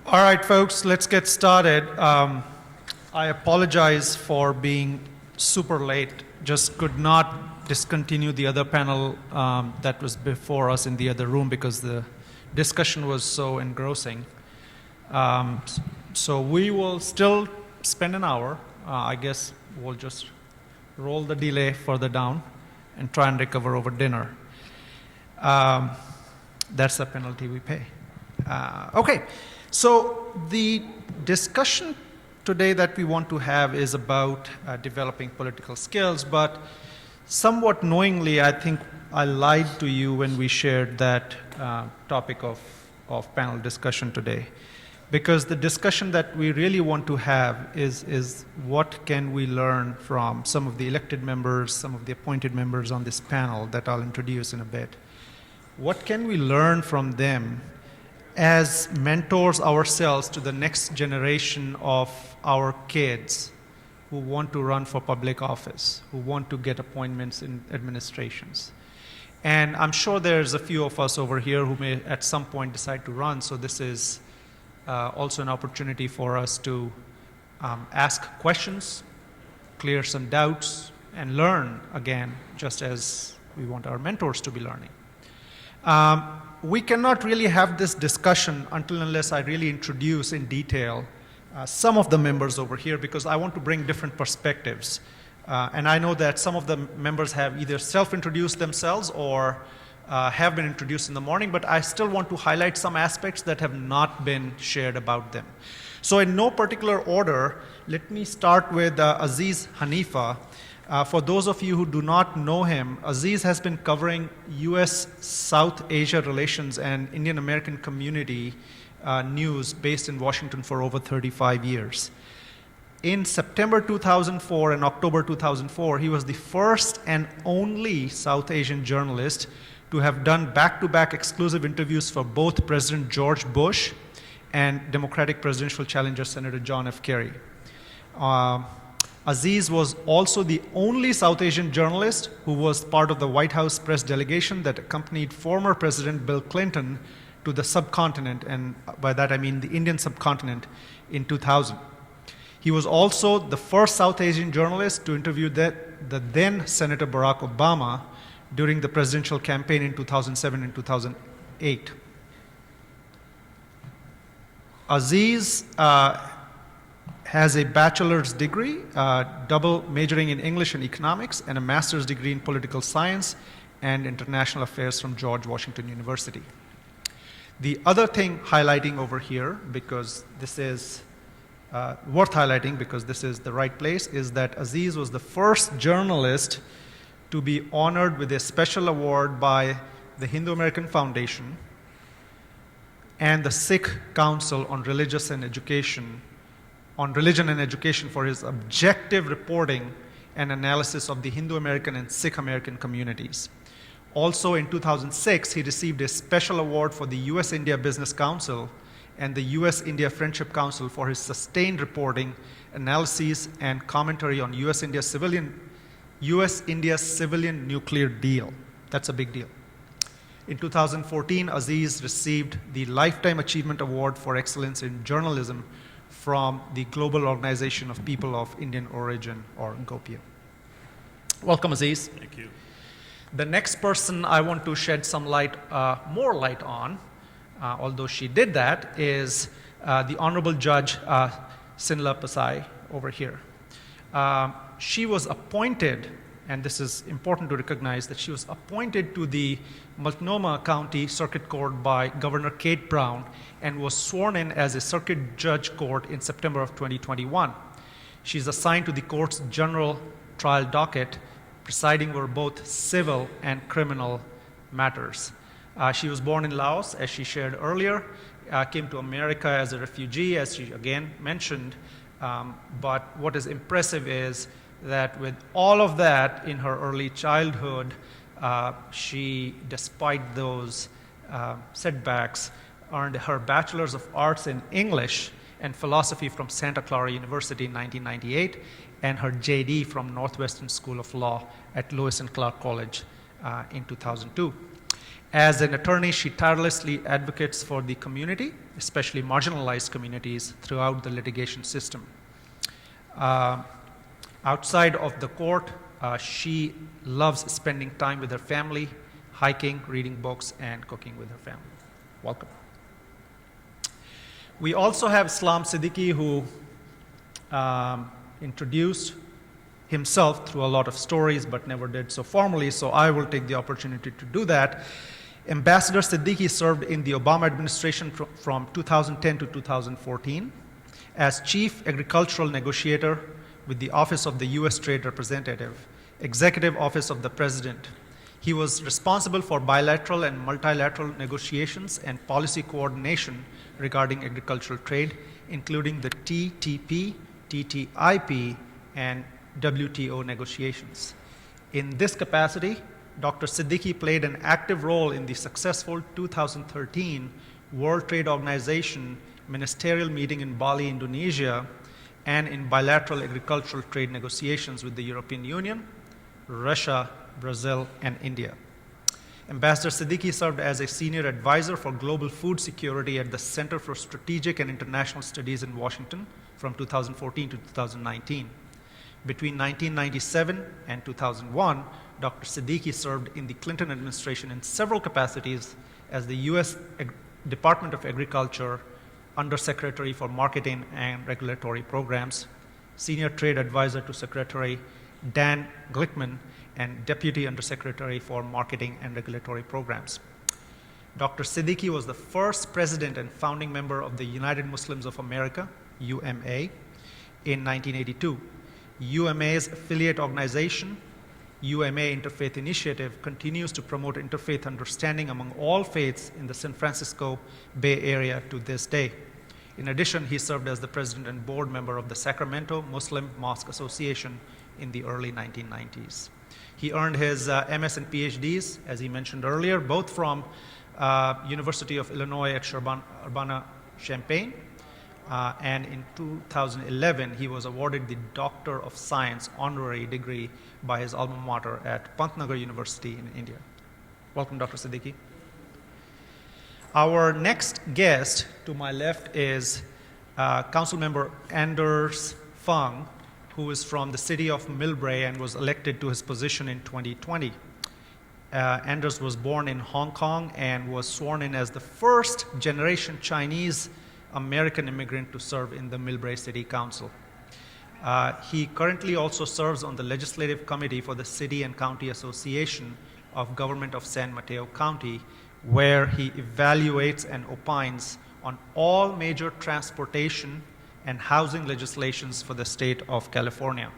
All right, folks, let's get started. I apologize for being super late. Just could not discontinue the other panel that was before us in the other room because the discussion was so engrossing. So we will still spend an hour. I guess we'll just roll the delay further down and try and recover over dinner. That's the penalty we pay. Okay. So the discussion today that we want to have is about developing political skills, but somewhat knowingly, I think I lied to you when we shared that topic of panel discussion today. Because the discussion that we really want to have is what can we learn from some of the elected members, some of the appointed members on this panel that I'll introduce in a bit. What can we learn from them as mentors ourselves to the next generation of our kids who want to run for public office, who want to get appointments in administrations. And I'm sure there's a few of us over here who may at some point decide to run, so this is also an opportunity for us to ask questions, clear some doubts, and learn again, just as we want our mentors to be learning. We cannot really have this discussion unless I really introduce in detail some of the members over here, because I want to bring different perspectives. And I know that some of the members have either self-introduced themselves or have been introduced in the morning, but I still want to highlight some aspects that have not been shared about them. So in no particular order, let me start with Aziz Hanifa. For those of you who do not know him, Aziz has been covering U.S. South Asia relations and Indian American community news based in Washington for over 35 years. In September 2004 and October 2004, he was the first and only South Asian journalist to have done back-to-back exclusive interviews for both President George Bush and Democratic presidential challenger Senator John F. Kerry. Aziz was also the only South Asian journalist who was part of the White House press delegation that accompanied former President Bill Clinton to the subcontinent, and by that I mean the Indian subcontinent, in 2000. He was also the first South Asian journalist to interview the then Senator Barack Obama during the presidential campaign in 2007 and 2008. Aziz has a bachelor's degree, double majoring in English and economics, and a master's degree in political science and international affairs from George Washington University. The other thing highlighting over here, because this is worth highlighting because this is the right place, is that Aziz was the first journalist to be honored with a special award by the Hindu American Foundation and the Sikh Council on Religion and Education for his objective reporting and analysis of the Hindu American and Sikh American communities. Also in 2006, he received a special award for the U.S.-India Business Council and the U.S.-India Friendship Council for his sustained reporting, analyses, and commentary on U.S.-India civilian nuclear deal. That's a big deal. In 2014, Aziz received the Lifetime Achievement Award for Excellence in Journalism from the Global Organization of People of Indian Origin, or GOPIO. Welcome, Aziz. Thank you. The next person I want to shed some light, more light on, although she did that, is the Honorable Judge Sinla Pasai over here. She was appointed, and this is important to recognize, that she was appointed to the Multnomah County Circuit Court by Governor Kate Brown and was sworn in as a Circuit Judge Court in September of 2021. She's assigned to the court's general trial docket, presiding over both civil and criminal matters. She was born in Laos, as she shared earlier, came to America as a refugee, as she again mentioned, but what is impressive is that with all of that in her early childhood, she, despite those setbacks, earned her Bachelor's of Arts in English and Philosophy from Santa Clara University in 1998, and her JD from Northwestern School of Law at Lewis and Clark College in 2002. As an attorney, she tirelessly advocates for the community, especially marginalized communities, throughout the litigation system. Outside of the court, she loves spending time with her family, hiking, reading books, and cooking with her family. Welcome. We also have Islam Siddiqui, who introduced himself through a lot of stories, but never did so formally, so I will take the opportunity to do that. Ambassador Siddiqui served in the Obama administration from 2010 to 2014 as Chief Agricultural Negotiator with the Office of the U.S. Trade Representative, Executive Office of the President. He was responsible for bilateral and multilateral negotiations and policy coordination regarding agricultural trade, including the TTP, TTIP, and WTO negotiations. In this capacity, Dr. Siddiqui played an active role in the successful 2013 World Trade Organization ministerial meeting in Bali, Indonesia, and in bilateral agricultural trade negotiations with the European Union, Russia, Brazil, and India. Ambassador Siddiqui served as a senior advisor for global food security at the Center for Strategic and International Studies in Washington from 2014 to 2019. Between 1997 and 2001, Dr. Siddiqui served in the Clinton administration in several capacities as the U.S. Department of Agriculture Undersecretary for Marketing and Regulatory Programs, Senior Trade Advisor to Secretary Dan Glickman, and Deputy Undersecretary for Marketing and Regulatory Programs. Dr. Siddiqui was the first president and founding member of the United Muslims of America, UMA, in 1982. UMA's affiliate organization, UMA Interfaith Initiative, continues to promote interfaith understanding among all faiths in the San Francisco Bay Area to this day. In addition, he served as the president and board member of the Sacramento Muslim Mosque Association in the early 1990s. He earned his MS and PhDs, as he mentioned earlier, both from University of Illinois at Urbana-Champaign, and in 2011, he was awarded the Doctor of Science honorary degree by his alma mater at Pantnagar University in India. Welcome, Dr. Siddiqui. Our next guest to my left is Council Member Anders Fung, who is from the city of Millbrae and was elected to his position in 2020. Anders was born in Hong Kong and was sworn in as the first generation Chinese American immigrant to serve in the Millbrae City Council. He currently also serves on the Legislative Committee for the City and County Association of Government of San Mateo County, where he evaluates and opines on all major transportation and housing legislations for the state of California.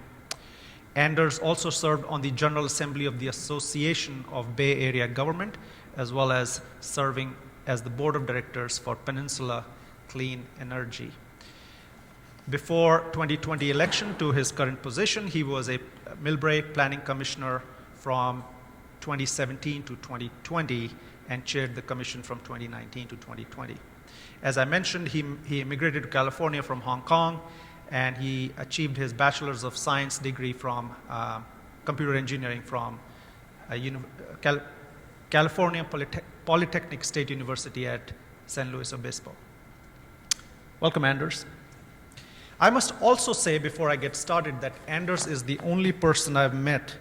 Anders also served on the General Assembly of the Association of Bay Area Government, as well as serving as the Board of Directors for Peninsula Clean Energy. Before 2020 election to his current position, he was a Millbrae Planning Commissioner from 2017 to 2020 and chaired the commission from 2019 to 2020. As I mentioned, he immigrated to California from Hong Kong, and he achieved his Bachelor's of Science degree from computer engineering from California Polytechnic State University at San Luis Obispo. Welcome, Anders. I must also say before I get started that Anders is the only person I've met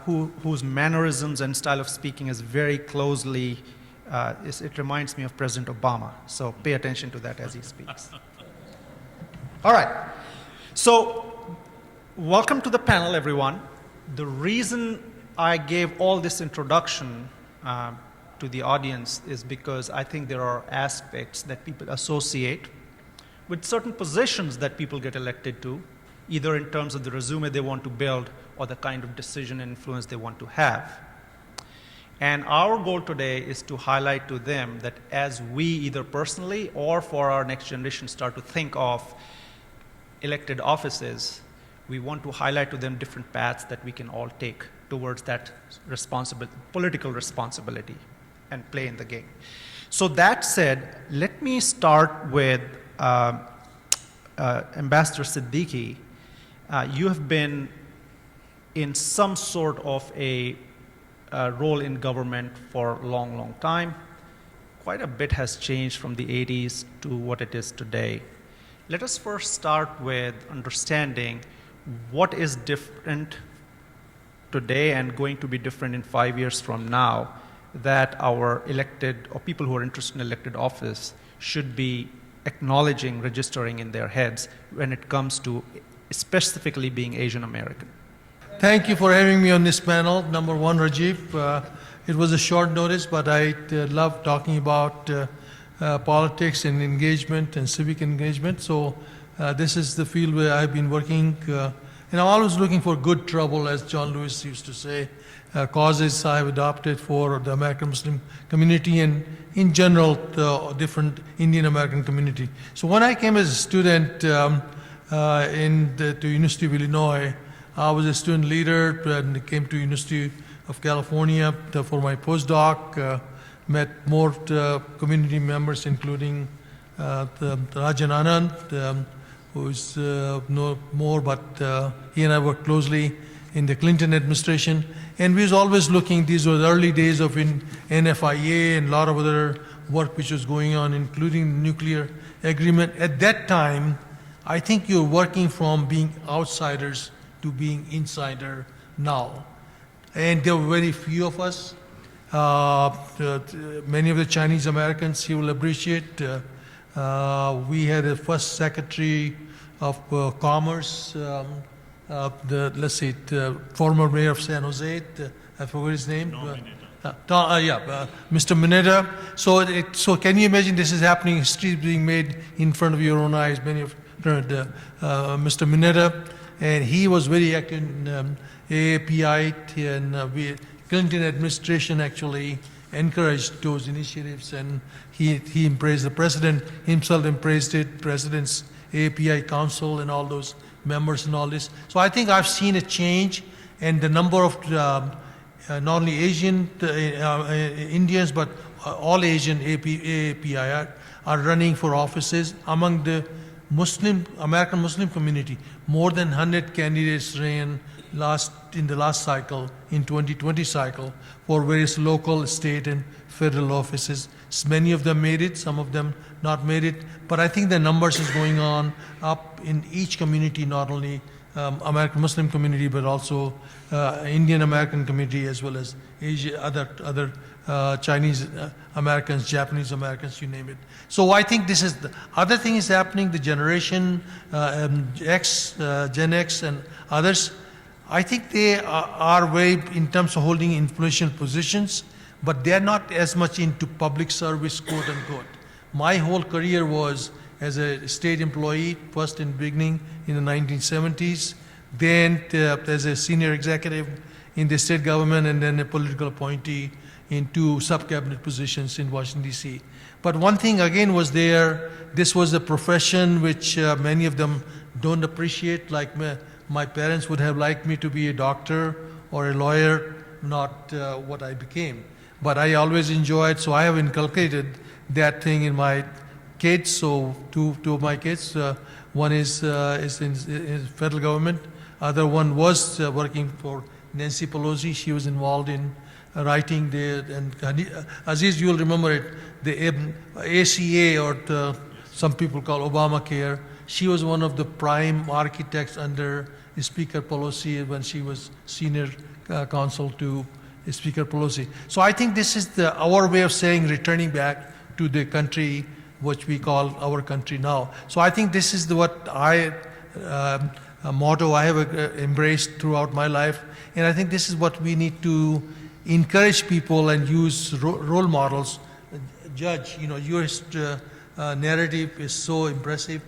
whose mannerisms and style of speaking is very closely, it reminds me of President Obama. So pay attention to that as he speaks. All right. So welcome to the panel, everyone. The reason I gave all this introduction to the audience is because I think there are aspects that people associate with certain positions that people get elected to, either in terms of the resume they want to build or the kind of decision and influence they want to have. And our goal today is to highlight to them that as we either personally or for our next generation start to think of elected offices, we want to highlight to them different paths that we can all take towards that political responsibility and play in the game. So that said, let me start with Ambassador Siddiqui. You have been in some sort of a role in government for a long, long time. Quite a bit has changed from the 80s to what it is today. Let us first start with understanding what is different today and going to be different in 5 years from now that our elected or people who are interested in elected office should be acknowledging, registering in their heads when it comes to specifically being Asian American. Thank you for having me on this panel. Number one, Rajiv, it was a short notice, but I love talking about politics and engagement and civic engagement. So this is the field where I've been working. And I'm always looking for good trouble, as John Lewis used to say, causes I have adopted for the American Muslim community and in general the different Indian American community. So when I came as a student to University of Illinois, I was a student leader and came to University of California for my postdoc, met more community members including Rajan Anand, who is no more, but he and I worked closely in the Clinton administration. And we was always looking, these were the early days of NFIA and a lot of other work which was going on, including the nuclear agreement. At that time, I think you're working from being outsiders to being insider now. And there were very few of us. Many of the Chinese Americans you will appreciate. We had a first secretary of commerce, former mayor of San Jose, I forgot his name. Mr. Mineta. So can you imagine this is happening, history is being made in front of your own eyes, many of Mr. Mineta, and he was very active in AAPI, and Clinton administration actually encouraged those initiatives, and he embraced, the president himself embraced it, president's AAPI council and all those members and all this. So I think I've seen a change, and the number of not only Asian Indians, but all Asian AAPI are running for offices among the American Muslim community. More than 100 candidates ran in the last cycle, in 2020 cycle, for various local, state, and federal offices. Many of them made it, some of them not made it, but I think the numbers is going on up in each community, not only American Muslim community, but also Indian American community, as well as Asia, other Chinese Americans, Japanese Americans, you name it. So I think this is the other thing is happening. The generation X, Gen X, and others, I think they are very in terms of holding influential positions, but they are not as much into public service, quote unquote. My whole career was as a state employee, first in beginning in the 1970s, then as a senior executive in the state government, and then a political appointee in 2 sub-cabinet positions in Washington, D.C. But one thing again was there, this was a profession which many of them don't appreciate, like my parents would have liked me to be a doctor or a lawyer, not what I became. But I always enjoyed, so I have inculcated that thing in my kids. So two of my kids, one is in federal government, other one was working for Nancy Pelosi. She was involved in writing and Aziz, you will remember it, the ACA, or some people call Obamacare. She was one of the prime architects under Speaker Pelosi when she was senior counsel to Speaker Pelosi. So I think this is our way of saying returning back to the country which we call our country now. So I think this is what a motto I have embraced throughout my life, and I think this is what we need to encourage people and use role models. Judge, your narrative is so impressive.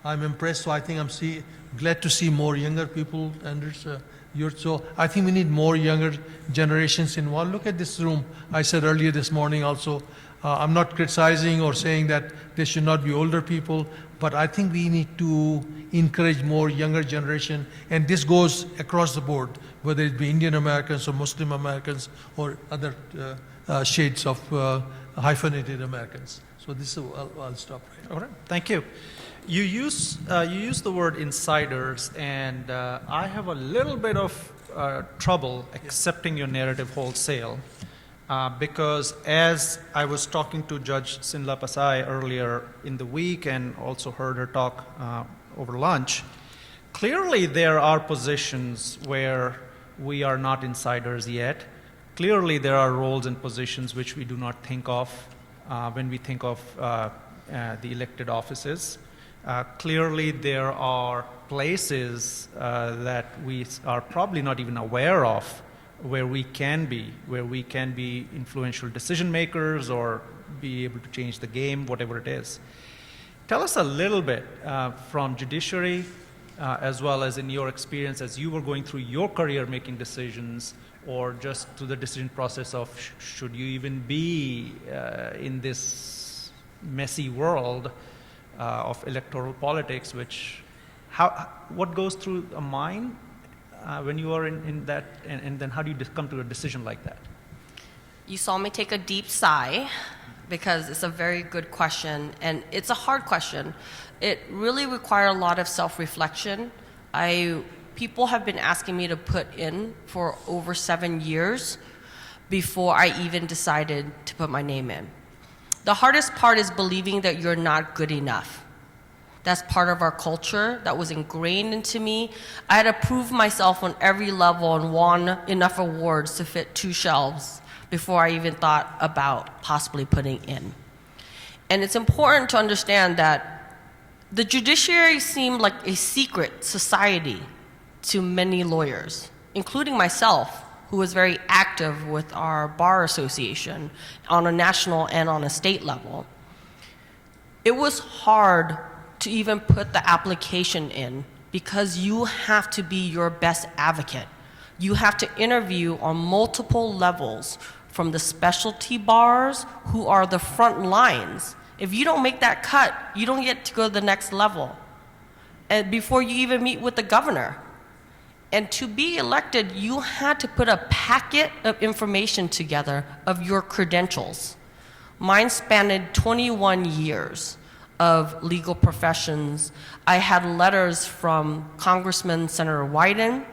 I'm impressed, so I think I'm glad to see more younger people under so I think we need more younger generations involved. Look at this room. I said earlier this morning also, I'm not criticizing or saying that there should not be older people, but I think we need to encourage more younger generation, and this goes across the board, whether it be Indian Americans or Muslim Americans or other shades of hyphenated Americans. So this is, I'll stop right now. All right, thank you. You use the word insiders, and I have a little bit of trouble accepting your narrative wholesale, because as I was talking to Judge Sinla Pasai earlier in the week, and also heard her talk over lunch, clearly there are positions where we are not insiders yet. Clearly there are roles and positions which we do not think of when we think of the elected offices. Clearly, there are places that we are probably not even aware of where we can be influential decision makers or be able to change the game, whatever it is. Tell us a little bit from judiciary, as well as in your experience as you were going through your career making decisions, or just through the decision process of should you even be in this messy world of electoral politics, what goes through a mind when you are in that, and then how do you come to a decision like that? You saw me take a deep sigh because it's a very good question, and it's a hard question. It really requires a lot of self-reflection. People have been asking me to put in for over 7 years before I even decided to put my name in. The hardest part is believing that you're not good enough. That's part of our culture that was ingrained into me. I had to prove myself on every level and won enough awards to fit 2 shelves before I even thought about possibly putting in. And it's important to understand that the judiciary seemed like a secret society to many lawyers, including myself, who was very active with our bar association on a national and on a state level. It was hard to even put the application in because you have to be your best advocate. You have to interview on multiple levels, from the specialty bars, who are the front lines. If you don't make that cut, you don't get to go to the next level. And before you even meet with the governor. And to be elected, you had to put a packet of information together of your credentials. Mine spanned 21 years of legal professions. I had letters from Congressman Senator Wyden.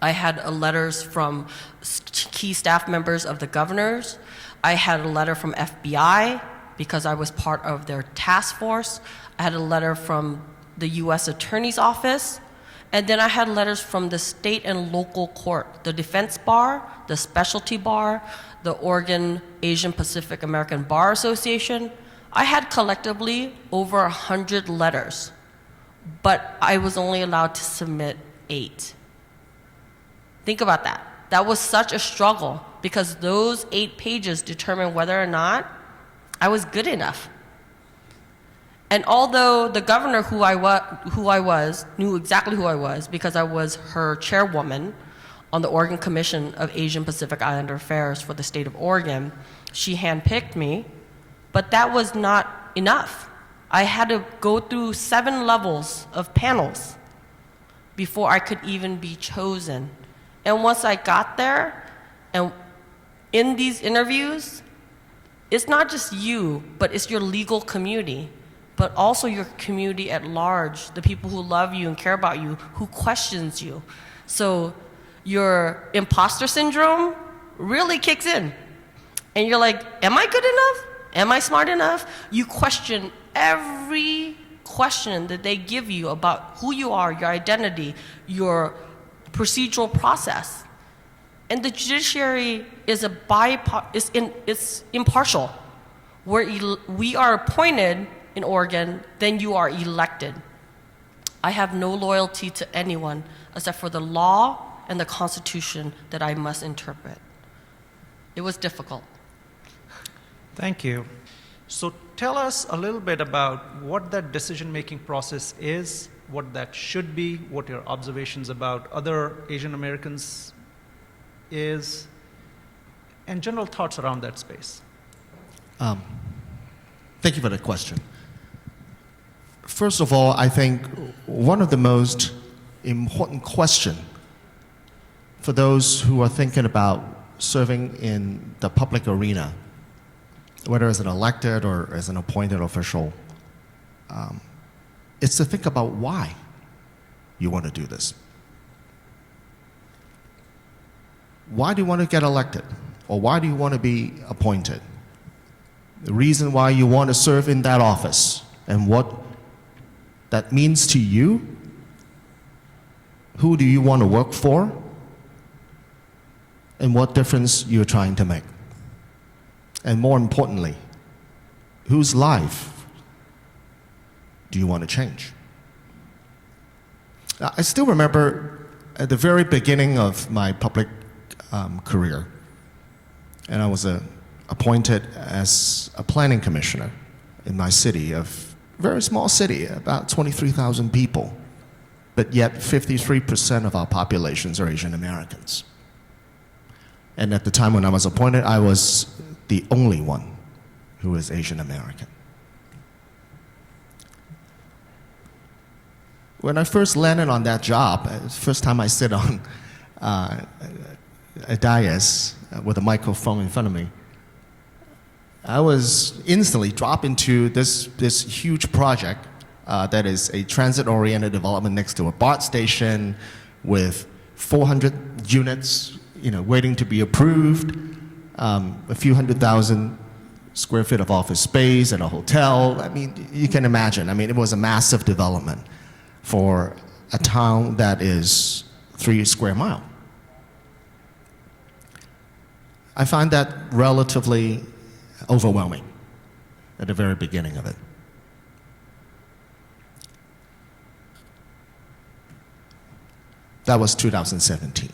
I had letters from key staff members of the governors. I had a letter from FBI because I was part of their task force. I had a letter from the U.S. Attorney's Office. And then I had letters from the state and local court, the defense bar, the specialty bar, the Oregon Asian Pacific American Bar Association. I had collectively over 100 letters, but I was only allowed to submit 8. Think about that. That was such a struggle because those 8 pages determined whether or not I was good enough. And although the governor who I was knew exactly who I was because I was her chairwoman on the Oregon Commission of Asian Pacific Islander Affairs for the state of Oregon, she handpicked me, but that was not enough. I had to go through 7 levels of panels before I could even be chosen. And once I got there, and in these interviews, it's not just you, but it's your legal community, but also your community at large, the people who love you and care about you, who questions you. So your imposter syndrome really kicks in. And you're like, am I good enough? Am I smart enough? You question every question that they give you about who you are, your identity, your procedural process. And the judiciary is it's impartial. We are appointed in Oregon, then you are elected. I have no loyalty to anyone except for the law and the Constitution that I must interpret. It was difficult. Thank you. So tell us a little bit about what that decision-making process is, what that should be, what your observations about other Asian Americans is, and general thoughts around that space. Thank you for the question. First of all, I think one of the most important questions for those who are thinking about serving in the public arena, whether as an elected or as an appointed official, is to think about why you want to do this. Why do you want to get elected? Or why do you want to be appointed? The reason why you want to serve in that office and what that means to you. Who do you want to work for? And what difference you're trying to make. And more importantly, whose life do you want to change? Now, I still remember at the very beginning of my public career, and I was appointed as a planning commissioner in my city, a very small city, about 23,000 people, but yet 53% of our populations are Asian Americans. And at the time when I was appointed, I was the only one who was Asian American. When I first landed on that job, first time I sit on a dais with a microphone in front of me, I was instantly dropped into this huge project that is a transit-oriented development next to a BART station with 400 units, waiting to be approved, a few 100,000 square feet of office space and a hotel. I mean, you can imagine. I mean, it was a massive development for a town that is 3 square miles. I find that relatively overwhelming at the very beginning of it. That was 2017.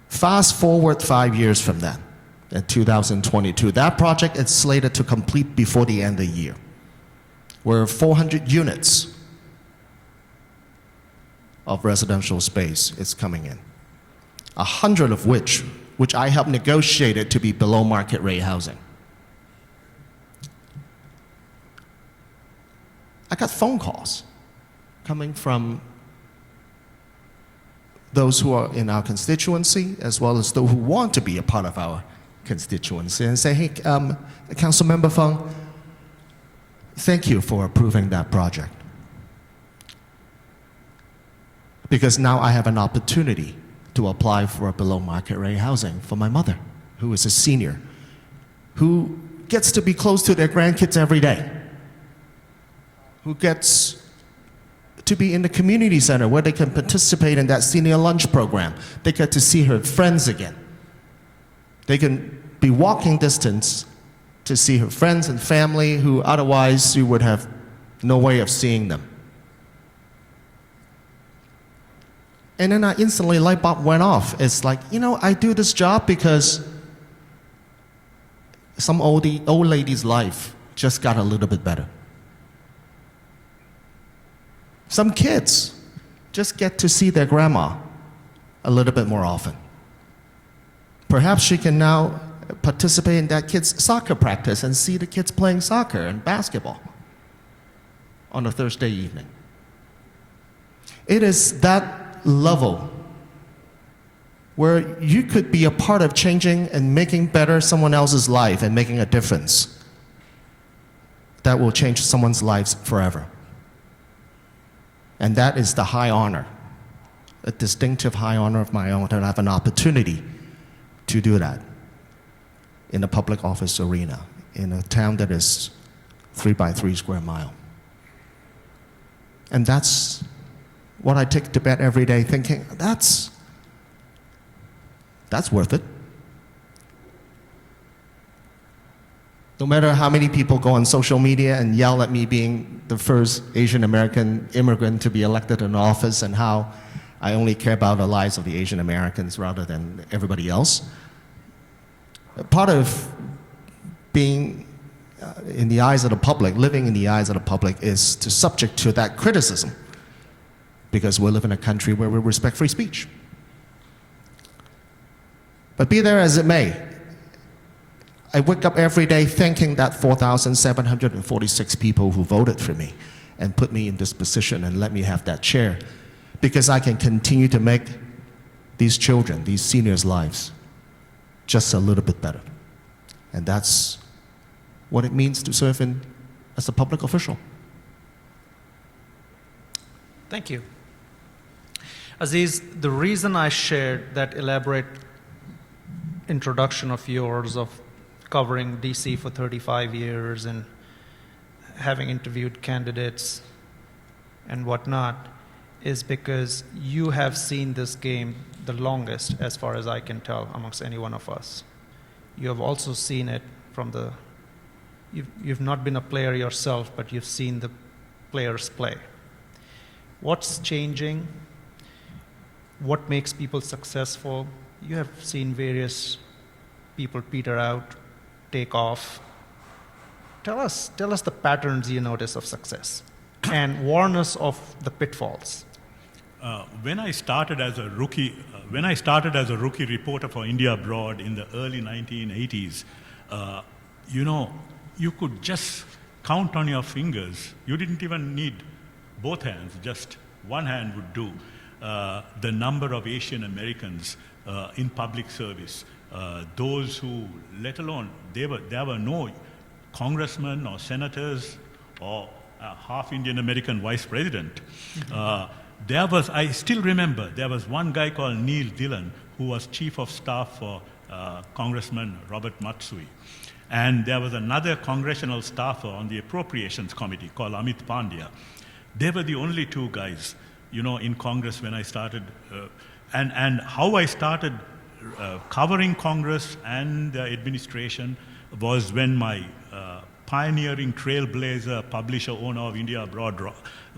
Fast forward 5 years from that, in 2022, that project is slated to complete before the end of the year, where 400 units of residential space is coming in, 100 of which I helped negotiate it to be below market rate housing. I got phone calls coming from those who are in our constituency, as well as those who want to be a part of our constituency, and say, hey, Councilmember Fung, thank you for approving that project. Because now I have an opportunity to apply for a below market rate housing for my mother, who is a senior, who gets to be close to their grandkids every day, who gets to be in the community center where they can participate in that senior lunch program. They get to see her friends again. They can be walking distance to see her friends and family who otherwise you would have no way of seeing them. And then I instantly, light bulb went off. It's like, I do this job because some old lady's life just got a little bit better. Some kids just get to see their grandma a little bit more often. Perhaps she can now participate in that kid's soccer practice and see the kids playing soccer and basketball on a Thursday evening. It is that level where you could be a part of changing and making better someone else's life and making a difference that will change someone's lives forever. And that is the high honor, a distinctive high honor of my own, and I have an opportunity to do that in a public office arena, in a town that is 3 by 3 square miles. And that's what I take to bed every day thinking, that's worth it. No matter how many people go on social media and yell at me being the first Asian American immigrant to be elected in office and how I only care about the lives of the Asian Americans rather than everybody else. Part of being in the eyes of the public, living in the eyes of the public, is to subject to that criticism, because we live in a country where we respect free speech. But be there as it may, I wake up every day thanking that 4,746 people who voted for me and put me in this position and let me have that chair, because I can continue to make these children, these seniors' lives just a little bit better. And that's what it means to serve as a public official. Thank you. Aziz, the reason I shared that elaborate introduction of yours of covering DC for 35 years and having interviewed candidates and whatnot is because you have seen this game the longest, as far as I can tell, amongst any one of us. You have also seen it from you've not been a player yourself, but you've seen the players play. What's changing? What makes people successful? You have seen various people peter out, take off. Tell us the patterns you notice of success and warn us of the pitfalls. When I started as a rookie reporter for India Abroad in the early 1980s, you could just count on your fingers. You didn't even need both hands, just one hand would do. The number of Asian Americans in public service, those who, let alone, there were no congressmen or senators or half Indian American vice president. I still remember, there was one guy called Neil Dillon who was chief of staff for Congressman Robert Matsui. And there was another congressional staffer on the Appropriations Committee called Amit Pandya. They were the only two guys, in Congress when I started. And how I started covering Congress and the administration was when my pioneering trailblazer, publisher, owner of India Abroad,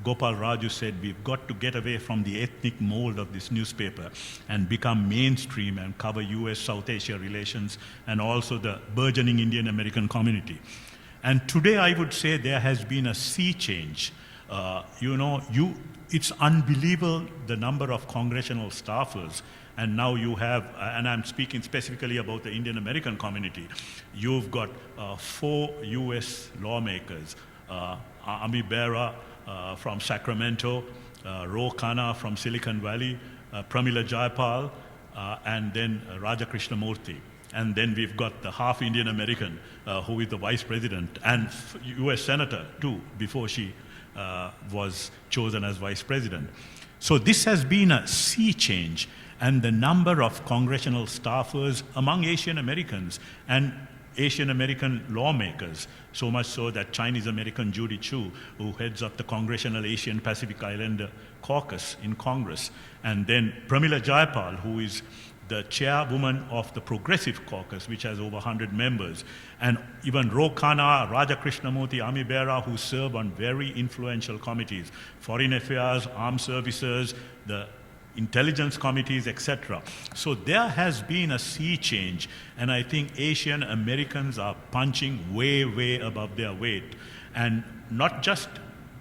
Gopal Raju said, we've got to get away from the ethnic mold of this newspaper and become mainstream and cover US-South Asia relations and also the burgeoning Indian American community. And today I would say there has been a sea change. It's unbelievable the number of congressional staffers. And now you have, and I'm speaking specifically about the Indian American community, you've got 4 US lawmakers, Ami Bera from Sacramento, Ro Khanna from Silicon Valley, Pramila Jayapal, and then Raja Krishnamurthy. And then we've got the half Indian American who is the vice president and US senator too, before she was chosen as vice president. So this has been a sea change. And the number of congressional staffers among Asian Americans and Asian American lawmakers, so much so that Chinese American Judy Chu, who heads up the Congressional Asian Pacific Islander Caucus in Congress, and then Pramila Jayapal, who is the chairwoman of the Progressive Caucus, which has over 100 members, and even Ro Khanna, Raja Krishnamurthy, Ami Bera, who serve on very influential committees, Foreign Affairs, Armed Services, the intelligence committees, etc. So there has been a sea change, and I think Asian Americans are punching way, way above their weight. And not just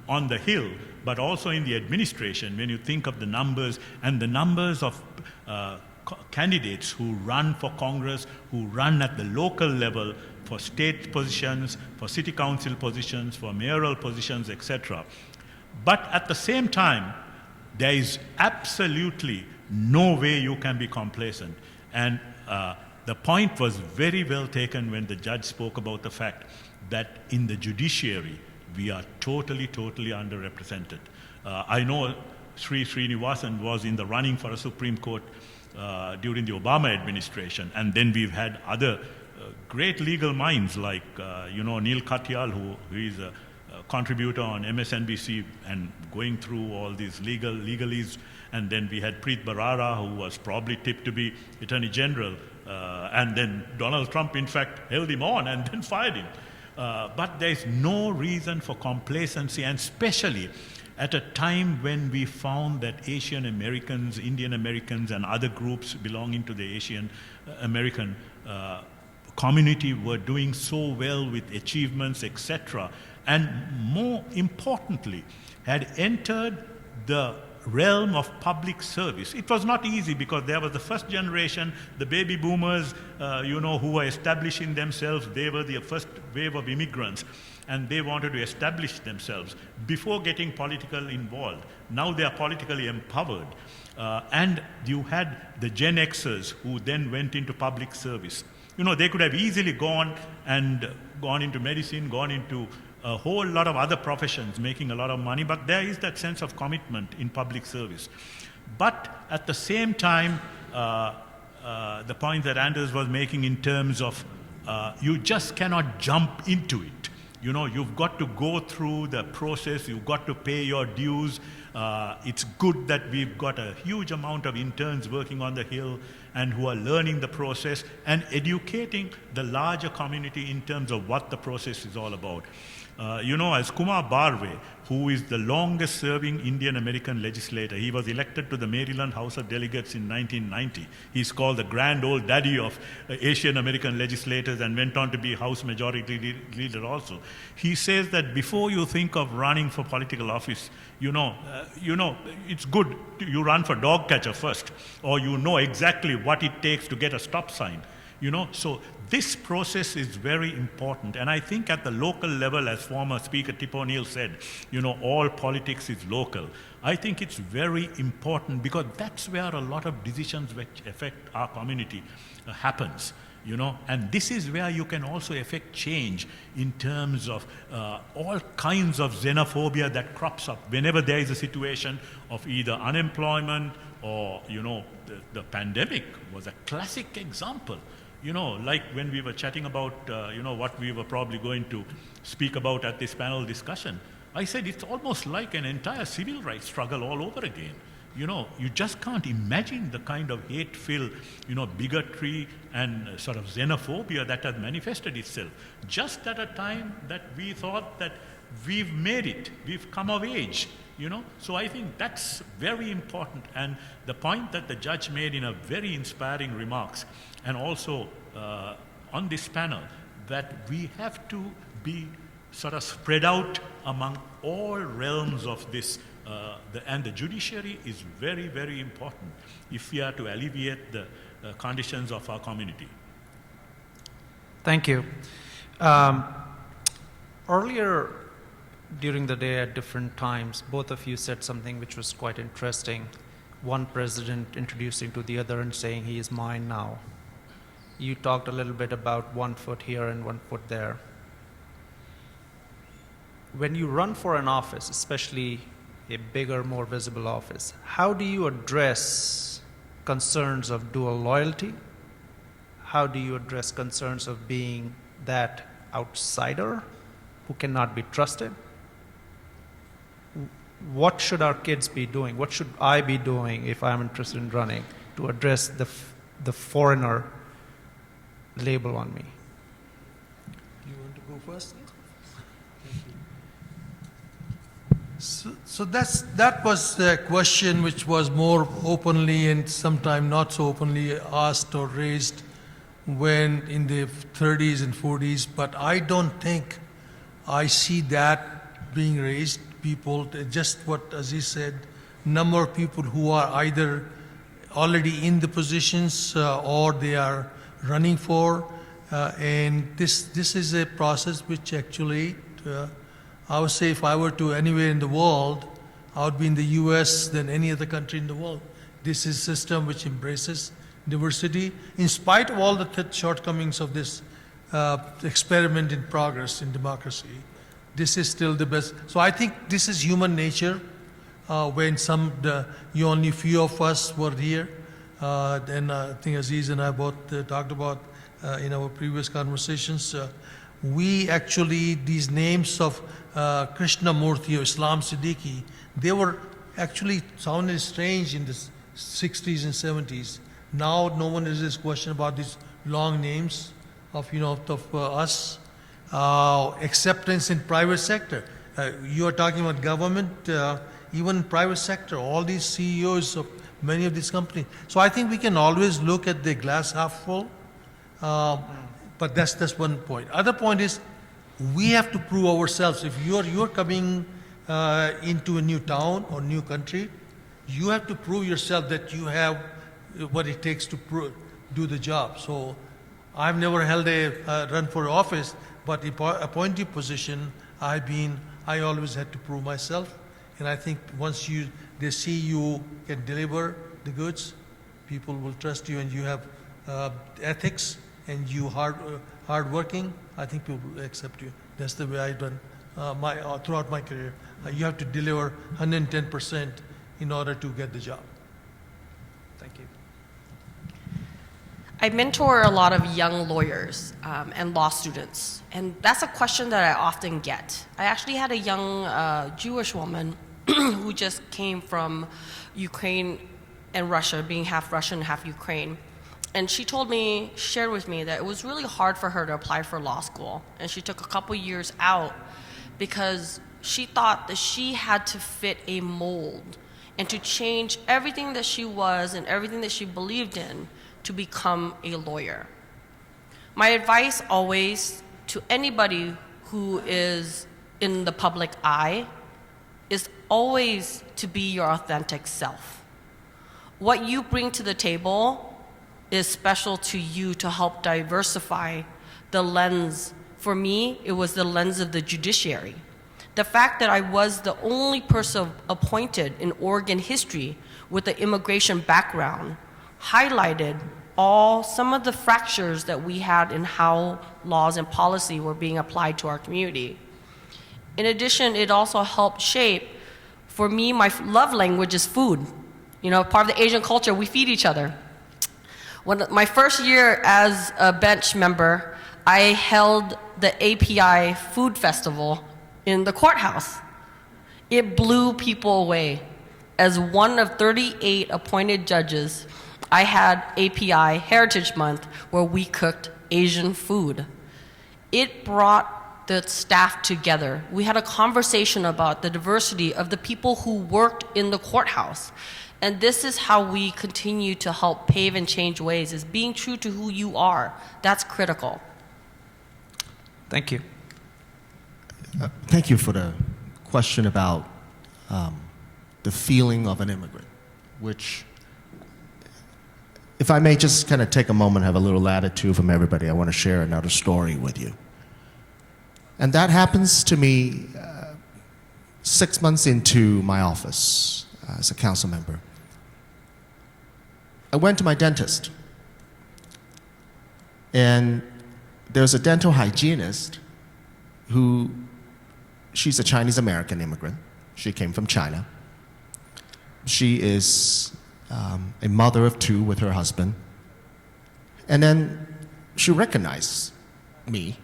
on the Hill, but also in the administration, when you think of the numbers and the numbers of candidates who run for Congress, who run at the local level for state positions, for city council positions, for mayoral positions, etc. But at the same time, there is absolutely no way you can be complacent. And the point was very well taken when the judge spoke about the fact that in the judiciary, we are totally, totally underrepresented. I know Sri Srinivasan was in the running for a Supreme Court during the Obama administration, and then we've had other great legal minds like Neil Katyal, who is a contributor on MSNBC and going through all these legalese, and then we had Preet Bharara, who was probably tipped to be Attorney General, and then Donald Trump in fact held him on and then fired him. But there's no reason for complacency, and especially at a time when we found that Asian Americans, Indian Americans, and other groups belonging to the Asian American community were doing so well with achievements, etc., and more importantly, had entered the realm of public service. It was not easy because there was the first generation, the baby boomers, who were establishing themselves. They were the first wave of immigrants, and they wanted to establish themselves before getting politically involved. Now they are politically empowered. And you had the Gen Xers who then went into public service. You know, they could have easily gone into medicine, gone into a whole lot of other professions, making a lot of money, but there is that sense of commitment in public service. But at the same time, the point that Anders was making in terms of you just cannot jump into it. You know, you've got to go through the process, you've got to pay your dues. It's good that we've got a huge amount of interns working on the Hill and who are learning the process and educating the larger community in terms of what the process is all about. You know, as Kumar Barve, who is the longest serving Indian American legislator, he was elected to the Maryland House of Delegates in 1990. He's called the grand old daddy of Asian American legislators and went on to be House Majority Leader also. He says that before you think of running for political office, you know, it's good you run for dog catcher first, or you know exactly what it takes to get a stop sign. You know, so this process is very important. And I think at the local level, as former Speaker Tip O'Neill said, you know, all politics is local. I think it's very important because that's where a lot of decisions which affect our community happens. You know, and this is where you can also affect change in terms of all kinds of xenophobia that crops up whenever there is a situation of either unemployment or, you know, the pandemic was a classic example. You know, like when we were chatting about, you know, what we were probably going to speak about at this panel discussion, I said it's almost like an entire civil rights struggle all over again. You know, you just can't imagine the kind of hate-filled, you know, bigotry and sort of xenophobia that has manifested itself. Just at a time that we thought that we've made it, we've come of age, you know. So I think that's very important. And the point that the judge made in a very inspiring remarks, and also on this panel, that we have to be sort of spread out among all realms of this. And the judiciary is very, very important if we are to alleviate the conditions of our community. Thank you. Earlier during the day at different times, both of you said something which was quite interesting. One president introducing to the other and saying, he is mine now. You talked a little bit about 1 foot here and 1 foot there. When you run for an office, especially a bigger, more visible office, how do you address concerns of dual loyalty? How do you address concerns of being that outsider who cannot be trusted? What should our kids be doing? What should I be doing if I'm interested in running to address the foreigner label on me? You want to go first? So that was the question which was more openly and sometimes not so openly asked or raised when in the 30s and 40s, but I don't think I see that being raised. People, just what Aziz said, number of people who are either already in the positions or they are running for, and this is a process which actually I would say if I were to anywhere in the world, I would be in the US than any other country in the world. This is a system which embraces diversity in spite of all the shortcomings of this experiment in progress in democracy. This is still the best. So I think this is human nature. When only few of us were here, then I think Aziz and I both talked about in our previous conversations, we actually, these names of Krishnamurti or Islam Siddiqui, they were actually sounded strange in the 60s and 70s. Now no one is this question about these long names of us. Acceptance in private sector. You are talking about government, even private sector, all these CEOs of many of these companies. So I think we can always look at the glass half full, but that's one point. Other point is we have to prove ourselves. If you're coming into a new town or new country, you have to prove yourself that you have what it takes to do the job. So I've never held a run for office, but appointee position, I always had to prove myself. And I think once they see you can deliver the goods, people will trust you and you have ethics, and you hardworking, I think people will accept you. That's the way I've done throughout my career. You have to deliver 110% in order to get the job. Thank you. I mentor a lot of young lawyers and law students, and that's a question that I often get. I actually had a young Jewish woman who just came from Ukraine and Russia, being half Russian, half Ukraine. And she shared with me that it was really hard for her to apply for law school. And she took a couple years out because she thought that she had to fit a mold and to change everything that she was and everything that she believed in to become a lawyer. My advice always to anybody who is in the public eye is always to be your authentic self. What you bring to the table is special to you to help diversify the lens. For me, it was the lens of the judiciary. The fact that I was the only person appointed in Oregon history with an immigration background highlighted some of the fractures that we had in how laws and policy were being applied to our community. In addition, it also helped shape, for me, my love language is food. You know, part of the Asian culture, we feed each other. My first year as a bench member, I held the API Food Festival in the courthouse. It blew people away. As one of 38 appointed judges, I had API Heritage Month where we cooked Asian food. It brought the staff together. We had a conversation about the diversity of the people who worked in the courthouse. And this is how we continue to help pave and change ways, is being true to who you are. That's critical. Thank you. Thank you for the question about the feeling of an immigrant, which, if I may just kind of take a moment, have a little latitude from everybody, I want to share another story with you. And that happens to me 6 months into my office as a council member. I went to my dentist, and there's a dental hygienist who, she's a Chinese American immigrant. She came from China. She is a mother of two with her husband. And then she recognized me.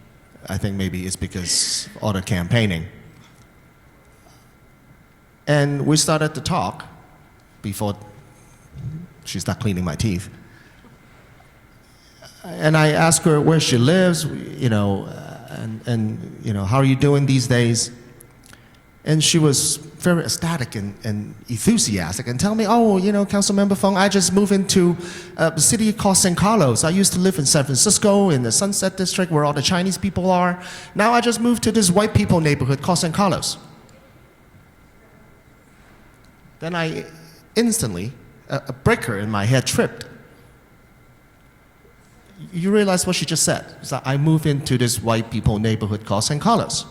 I think maybe it's because all the campaigning. And we started to talk before she started cleaning my teeth. And I asked her where she lives, you know, and you know, how are you doing these days? And she was very ecstatic and enthusiastic and tell me, oh, you know, Councilmember Fung, I just moved into a city called San Carlos. I used to live in San Francisco in the Sunset District where all the Chinese people are. Now I just moved to this white people neighborhood called San Carlos. Then I instantly, a breaker in my head tripped. You realize what she just said? It's that I moved into this white people neighborhood called San Carlos.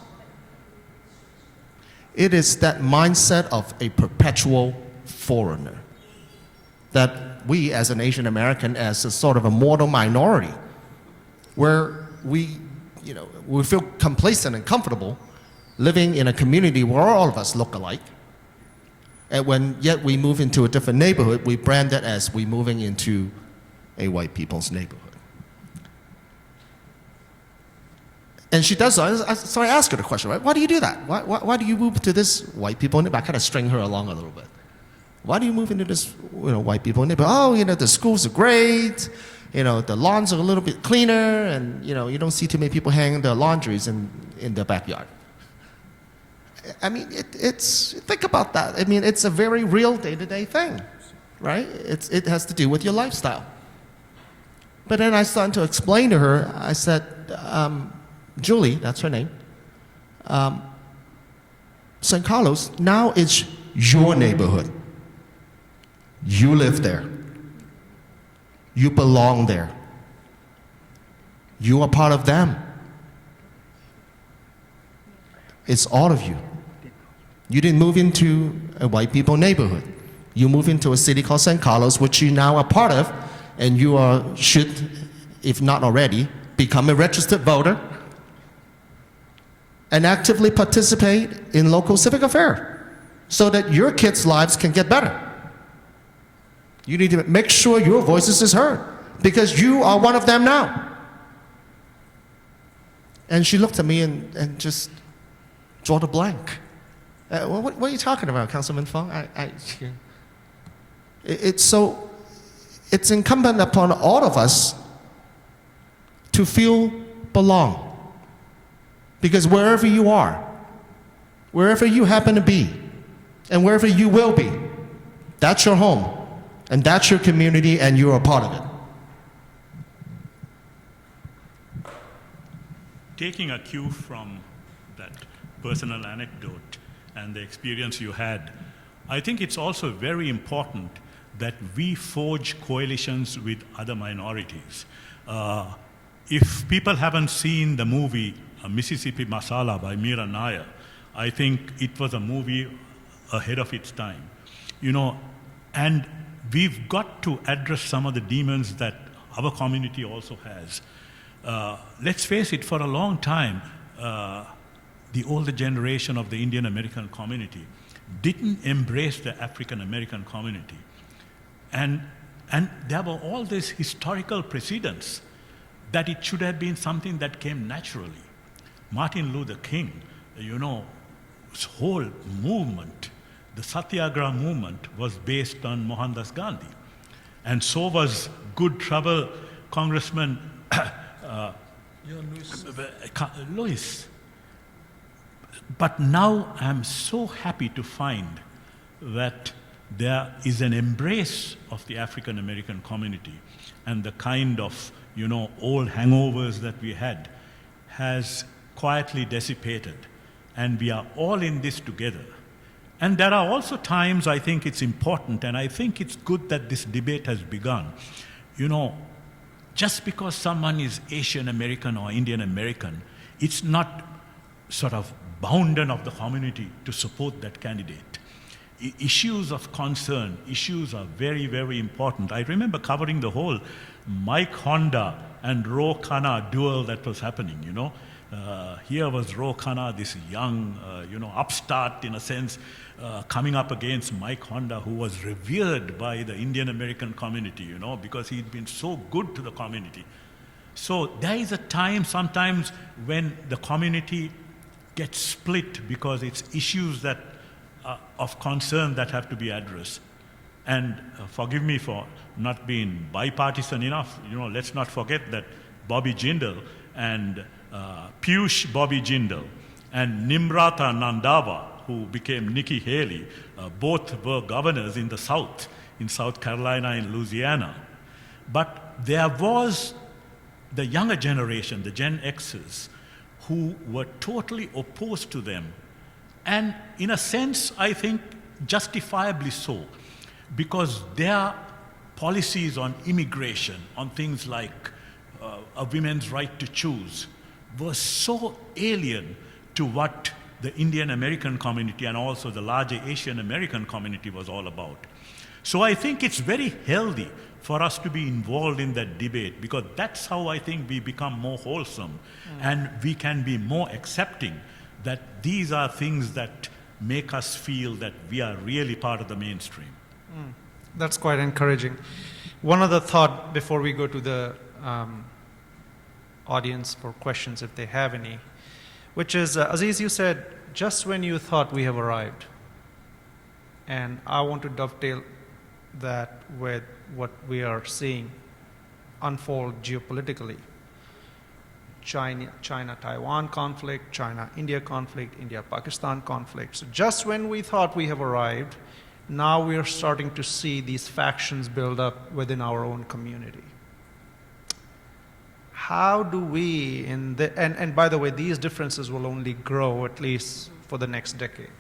It is that mindset of a perpetual foreigner that we as an Asian American, as a sort of a mortal minority, where we feel complacent and comfortable living in a community where all of us look alike. And when yet we move into a different neighborhood, we brand that as we moving into a white people's neighborhood. And she does so. So I asked her the question, right? Why do you do that? Why do you move to this white people neighborhood? I kind of string her along a little bit. Why do you move into this white people neighborhood? Oh, you know, the schools are great. You know, the lawns are a little bit cleaner, and you know, you don't see too many people hanging their laundries in their backyard. I mean, think about that. I mean, it's a very real day-to-day thing, right? It has to do with your lifestyle. But then I started to explain to her, I said, Julie, that's her name, San Carlos, now it's your neighborhood. You live there. You belong there. You are part of them. It's all of you. You didn't move into a white people neighborhood. You moved into a city called San Carlos, which you now are part of, and you should if not already, become a registered voter and actively participate in local civic affairs so that your kids' lives can get better. You need to make sure your voices is heard because you are one of them now. And she looked at me and just draw the blank. What are you talking about, Councilman Fong? It's incumbent upon all of us to feel belong. Because wherever you are, wherever you happen to be, and wherever you will be, that's your home, and that's your community, and you're a part of it. Taking a cue from that personal anecdote and the experience you had, I think it's also very important that we forge coalitions with other minorities. If people haven't seen the movie Mississippi Masala by Meera Nair, I think it was a movie ahead of its time. You know, and we've got to address some of the demons that our community also has. Let's face it, for a long time, the older generation of the Indian American community didn't embrace the African American community. And there were all these historical precedents that it should have been something that came naturally. Martin Luther King, you know, his whole movement, the Satyagraha movement, was based on Mohandas Gandhi. And so was Good Trouble Congressman Lewis. But now I'm so happy to find that there is an embrace of the African American community, and the kind of, you know, old hangovers that we had has quietly dissipated, and we are all in this together. And there are also times I think it's important, and I think it's good that this debate has begun. You know, just because someone is Asian American or Indian American, it's not sort of bounden of the community to support that candidate. Issues of concern, issues are very, very important. I remember covering the whole Mike Honda and Ro Khanna duel that was happening, you know. Here was Ro Khanna, this young, you know, upstart in a sense, coming up against Mike Honda, who was revered by the Indian American community, you know, because he'd been so good to the community. So there is a time sometimes when the community gets split because it's issues that of concern that have to be addressed. And forgive me for not being bipartisan enough. You know, let's not forget that Bobby Jindal and Piyush Bobby Jindal and Nimrata Nandava, who became Nikki Haley, both were governors in the South, in South Carolina and Louisiana. But there was the younger generation, the Gen Xers, who were totally opposed to them. And in a sense, I think justifiably so, because their policies on immigration, on things like a women's right to choose, were so alien to what the Indian American community and also the larger Asian American community was all about. So I think it's very healthy for us to be involved in that debate, because that's how I think we become more wholesome and we can be more accepting that these are things that make us feel that we are really part of the mainstream. That's quite encouraging. One other thought before we go to the audience for questions, if they have any, which is, Aziz, you said, just when you thought we have arrived. And I want to dovetail that with what we are seeing unfold geopolitically. China-Taiwan conflict, China-India conflict, India-Pakistan conflict. So just when we thought we have arrived, now we are starting to see these factions build up within our own community. How do we, and by the way, these differences will only grow at least for the next decade.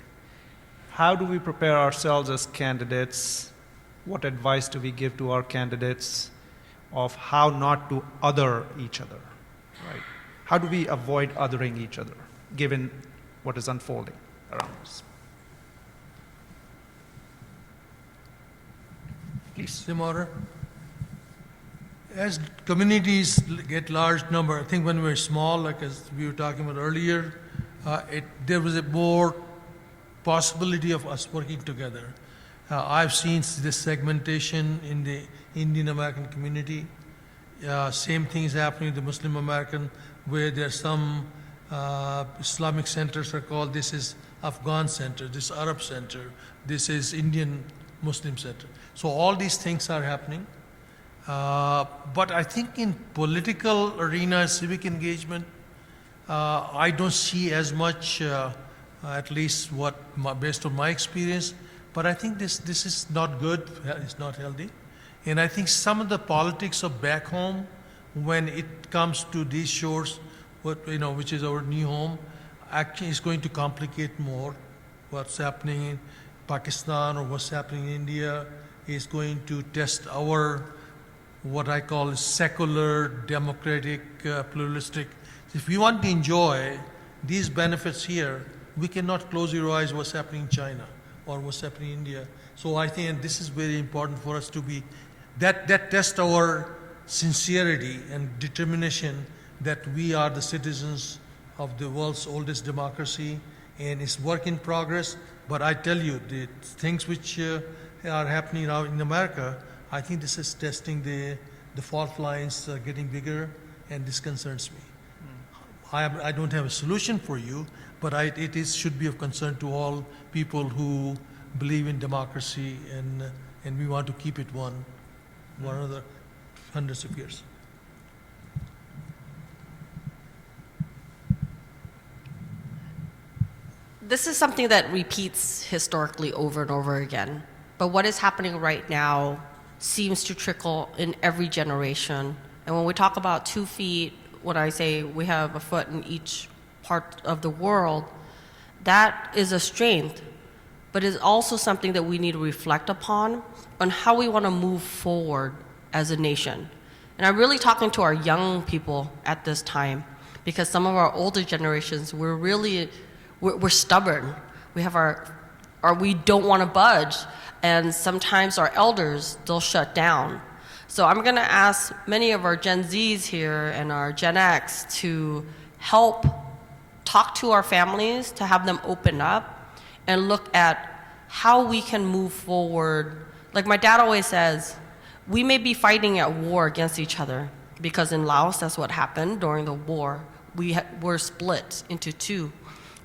How do we prepare ourselves as candidates? What advice do we give to our candidates of how not to other each other, right? How do we avoid othering each other, given what is unfolding around us? Please. Simora. As communities get large number, I think when we're small, like as we were talking about earlier, there was a more possibility of us working together. I've seen this segmentation in the Indian American community. Same thing is happening in the Muslim American, where there's some Islamic centers are called, this is Afghan center, this Arab center, this is Indian Muslim center. So all these things are happening. But I think in political arena, civic engagement, I don't see as much, at least based on my experience. But I think this is not good. It's not healthy. And I think some of the politics of back home, when it comes to these shores, which is our new home, actually is going to complicate more. What's happening in Pakistan or what's happening in India is going to test our, what I call secular, democratic, pluralistic. If we want to enjoy these benefits here, we cannot close your eyes what's happening in China or what's happening in India. So I think this is very important for us to be, that test our sincerity and determination that we are the citizens of the world's oldest democracy, and it's work in progress. But I tell you, the things which are happening now in America, I think this is testing the fault lines are getting bigger, and this concerns me. I don't have a solution for you, but it should be of concern to all people who believe in democracy, and we want to keep it one of the hundreds of years. This is something that repeats historically over and over again. But what is happening right now seems to trickle in every generation. And when we talk about 2 feet, when I say we have a foot in each part of the world, that is a strength, but it's also something that we need to reflect upon on how we want to move forward as a nation. And I'm really talking to our young people at this time, because some of our older generations, we're stubborn. We have we don't want to budge. And sometimes our elders, they'll shut down. So I'm going to ask many of our Gen Zs here and our Gen X to help talk to our families, to have them open up and look at how we can move forward. Like my dad always says, we may be fighting at war against each other, because in Laos, that's what happened during the war. We were split into 2.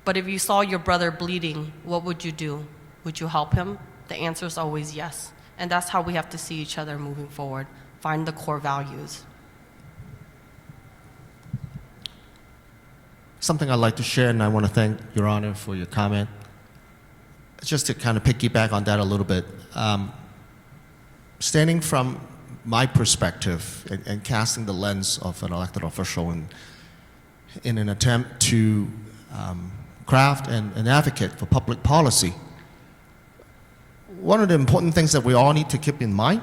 But if you saw your brother bleeding, what would you do? Would you help him? The answer is always yes. And that's how we have to see each other moving forward. Find the core values. Something I'd like to share, and I want to thank Your Honor for your comment. Just to kind of piggyback on that a little bit. Standing from my perspective and casting the lens of an elected official in an attempt to craft and advocate for public policy, one of the important things that we all need to keep in mind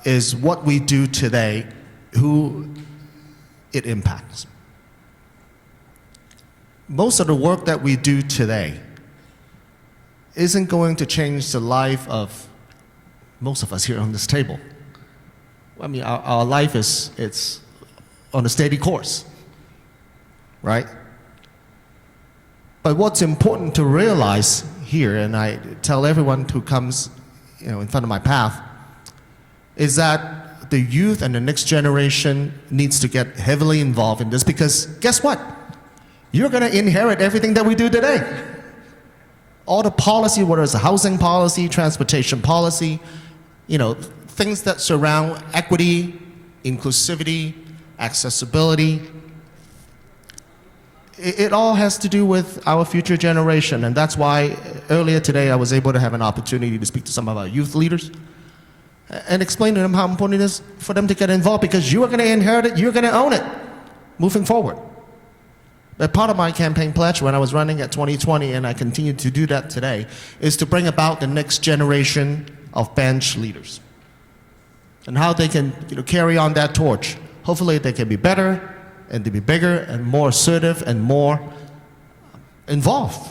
is what we do today, who it impacts. Most of the work that we do today isn't going to change the life of most of us here on this table. I mean, our life it's on a steady course, right? But what's important to realize here, and I tell everyone who comes in front of my path, is that the youth and the next generation needs to get heavily involved in this, because guess what? You're going to inherit everything that we do today. All the policy, whether it's a housing policy, transportation policy, things that surround equity, inclusivity, accessibility, it all has to do with our future generation. And that's why earlier today I was able to have an opportunity to speak to some of our youth leaders and explain to them how important it is for them to get involved, because you are going to inherit it, you're going to own it moving forward. But part of my campaign pledge when I was running at 2020, and I continue to do that today, is to bring about the next generation of bench leaders and how they can carry on that torch. Hopefully they can be better and to be bigger and more assertive and more involved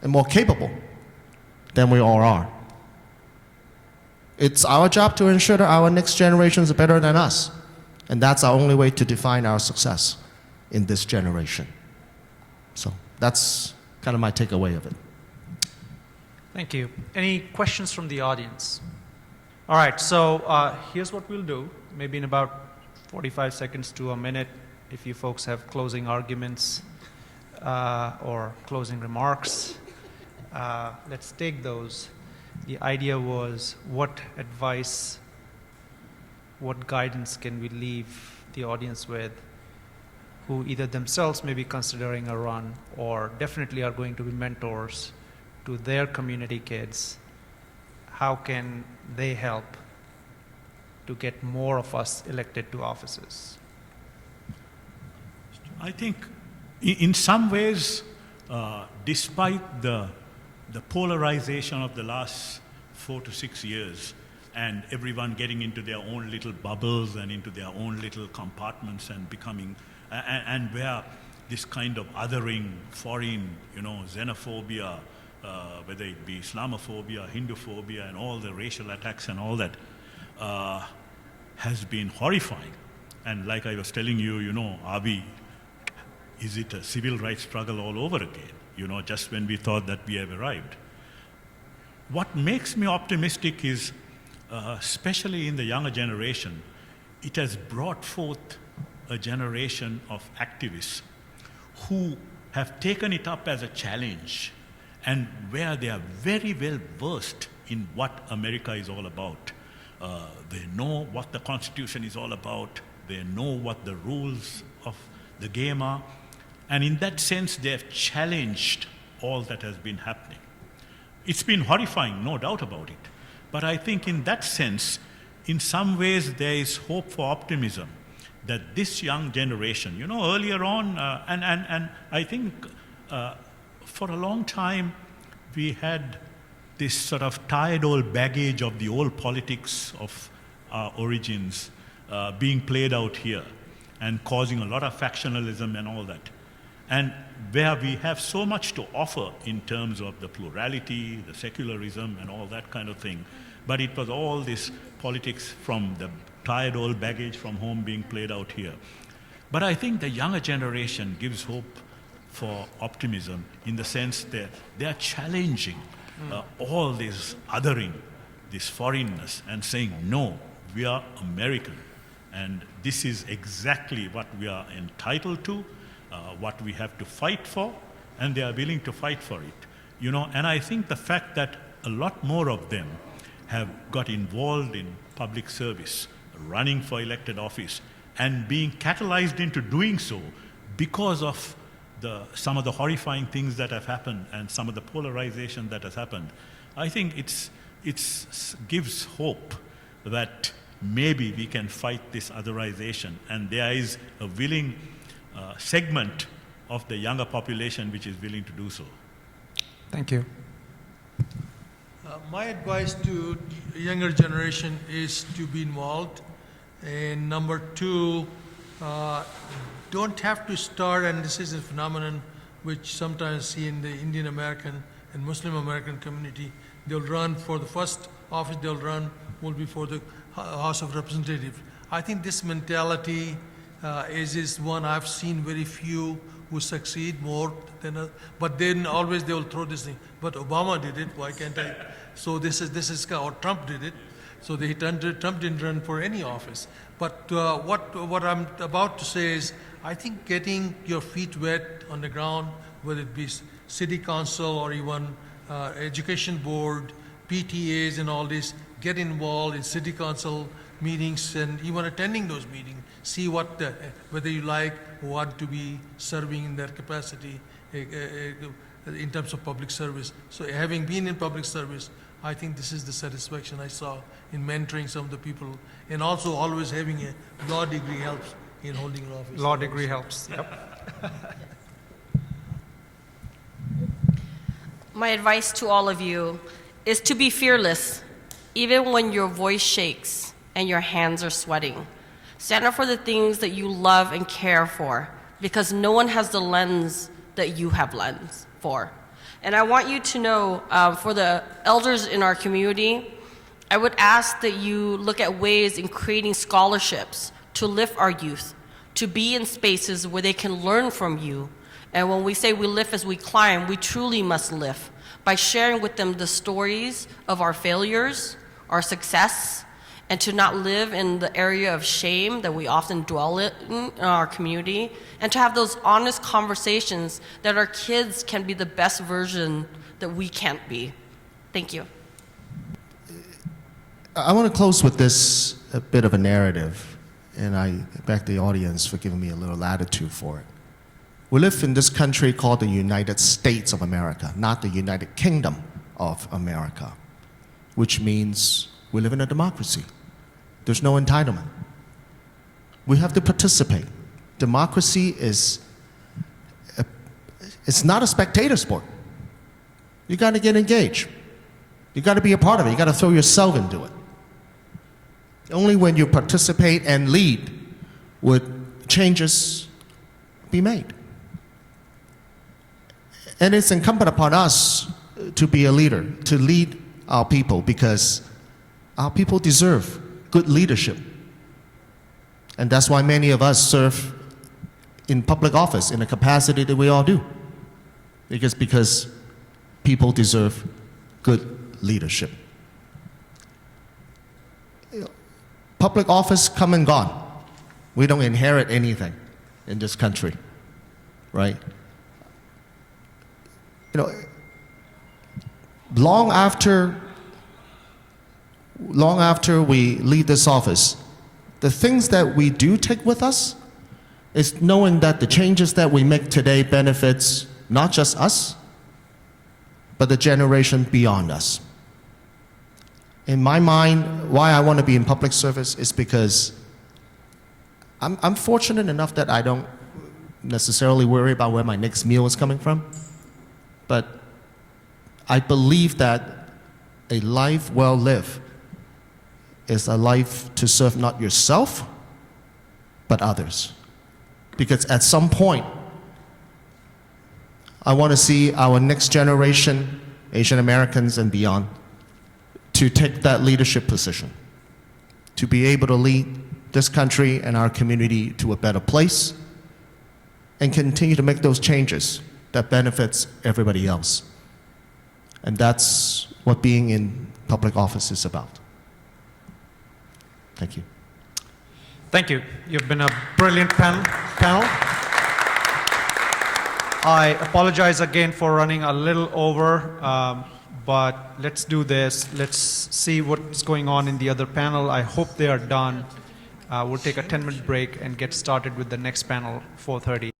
and more capable than we all are. It's our job to ensure that our next generations are better than us. And that's our only way to define our success in this generation. So that's kind of my takeaway of it. Thank you. Any questions from the audience? All right, so here's what we'll do. Maybe in about 45 seconds to a minute, if you folks have closing arguments or closing remarks, let's take those. The idea was what advice, what guidance can we leave the audience with who either themselves may be considering a run or definitely are going to be mentors to their community kids. How can they help to get more of us elected to offices? I think in some ways, despite the polarization of the last 4 to 6 years and everyone getting into their own little bubbles and into their own little compartments and becoming, and where this kind of othering, foreign, xenophobia, whether it be Islamophobia, Hinduphobia, and all the racial attacks and all that, has been horrifying. And like I was telling you, is it a civil rights struggle all over again? Just when we thought that we have arrived. What makes me optimistic is, especially in the younger generation, it has brought forth a generation of activists who have taken it up as a challenge and where they are very well versed in what America is all about. They know what the Constitution is all about. They know what the rules of the game are. And in that sense, they have challenged all that has been happening. It's been horrifying, no doubt about it. But I think in that sense, in some ways, there is hope for optimism that this young generation, earlier on, and I think for a long time, we had this sort of tired old baggage of the old politics of our origins being played out here and causing a lot of factionalism and all that. And where we have so much to offer in terms of the plurality, the secularism, and all that kind of thing. But it was all this politics from the tired old baggage from home being played out here. But I think the younger generation gives hope for optimism in the sense that they are challenging all this othering, this foreignness, and saying, no, we are American. And this is exactly what we are entitled to, what we have to fight for, and they are willing to fight for it. And I think the fact that a lot more of them have got involved in public service, running for elected office, and being catalyzed into doing so because of some of the horrifying things that have happened and some of the polarization that has happened. I think it gives hope that maybe we can fight this otherization, and there is a willing segment of the younger population which is willing to do so. Thank you. My advice to younger generation is to be involved. And number two, don't have to start, and this is a phenomenon which sometimes see in the Indian American and Muslim American community. They'll run for the first office they'll run will be for the House of Representatives. I think this mentality is one I've seen very few who succeed more than others. But then always they will throw this thing. But Obama did it. Why can't I? So this is or Trump did it. So Trump didn't run for any office. But what I'm about to say is, I think getting your feet wet on the ground, whether it be city council or even education board, PTAs and all this, get involved in city council meetings and even attending those meetings. See whether you like or want to be serving in that capacity in terms of public service. So having been in public service, I think this is the satisfaction I saw in mentoring some of the people, and also always having a law degree helps in holding an office. Law degree helps. Yep. My advice to all of you is to be fearless, even when your voice shakes and your hands are sweating. Stand up for the things that you love and care for, because no one has the lens that you have lens for. And I want you to know, for the elders in our community, I would ask that you look at ways in creating scholarships to lift our youth, to be in spaces where they can learn from you. And when we say we lift as we climb, we truly must lift by sharing with them the stories of our failures, our success, and to not live in the area of shame that we often dwell in our community, and to have those honest conversations that our kids can be the best version that we can't be. Thank you. I want to close with this a bit of a narrative, and I beg the audience for giving me a little latitude for it. We live in this country called the United States of America, not the United Kingdom of America, which means we live in a democracy. There's no entitlement. We have to participate. Democracy is it's not a spectator sport. You got to get engaged. You got to be a part of it. You got to throw yourself into it. Only when you participate and lead would changes be made. And it's incumbent upon us to be a leader, to lead our people, because our people deserve good leadership. And that's why many of us serve in public office in the capacity that we all do. Because people deserve good leadership. Public office come and gone. We don't inherit anything in this country, right? You know, long after we leave this office, the things that we do take with us is knowing that the changes that we make today benefits not just us, but the generation beyond us. In my mind, why I want to be in public service is because I'm fortunate enough that I don't necessarily worry about where my next meal is coming from. But I believe that a life well lived is a life to serve not yourself, but others. Because at some point, I want to see our next generation, Asian Americans and beyond, to take that leadership position, to be able to lead this country and our community to a better place, and continue to make those changes that benefits everybody else. And that's what being in public office is about. Thank you. Thank you. You've been a brilliant panel. I apologize again for running a little over, but let's do this. Let's see what's going on in the other panel. I hope they are done. We'll take a 10-minute break and get started with the next panel, 4:30.